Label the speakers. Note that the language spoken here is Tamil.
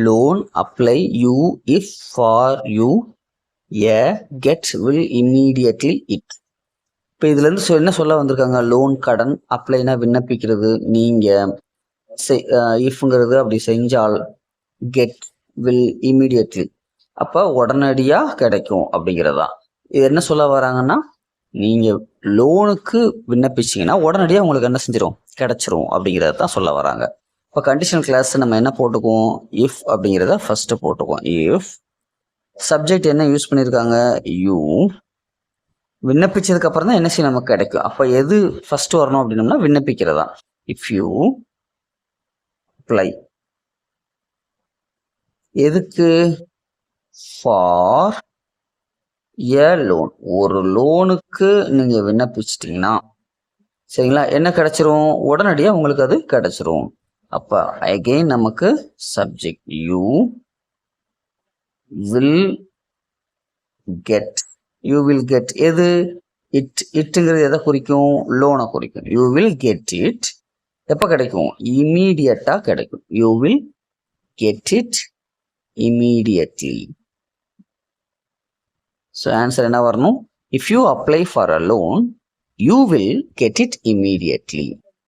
Speaker 1: Loan apply you if for you A get will immediately it. இப்போ இதுலேருந்து என்ன சொல்ல வந்திருக்காங்க? லோன் கடன், அப்ளைனா விண்ணப்பிக்கிறது, நீங்கள் இஃப்ங்கிறது அப்படி செஞ்சால், கெட் வில் இம்மீடியட்லி அப்போ உடனடியாக கிடைக்கும் அப்படிங்கிறதா. இது என்ன சொல்ல வராங்கன்னா, நீங்கள் லோனுக்கு விண்ணப்பிச்சிங்கன்னா உடனடியாக உங்களுக்கு என்ன செஞ்சிடும்? கிடைச்சிரும் அப்படிங்கிறத தான் சொல்ல வராங்க. இப்போ கண்டிஷனல் கிளாஸ் நம்ம என்ன போட்டுக்குவோம்? இஃப் அப்படிங்கிறத ஃபர்ஸ்ட் போட்டுக்குவோம். இஃப் சப்ஜெக்ட் என்ன யூஸ் பண்ணியிருக்காங்க? யூ. விண்ணப்பிச்சதுக்கு அப்புறம் தான் என்ன செய்ய நமக்கு கிடைக்கும். அப்போ எது ஃபர்ஸ்ட் வரணும் அப்படின்னம்னா விண்ணப்பிக்கிறதா. இஃப் யூ அப்ளை எதுக்கு? For A loan. ஒரு லோனுக்கு நீங்க விண்ணப்பிச்சிட்டீங்கன்னா சரிங்களா, என்ன கிடைச்சிரும்? உடனடியாக உங்களுக்கு அது கிடைச்சிரும். அப்ப அகைன் நமக்கு subject you will get. You will get எது? இட்டுங்கிறது எதை குறிக்கும்? லோனை குறிக்கும். யூ வில் கெட் இட் எப்போ கிடைக்கும்? இமீடியட்டா கிடைக்கும். You will get it immediately. So answer என்ன வரணும்? If you apply for a loan you will get it immediately.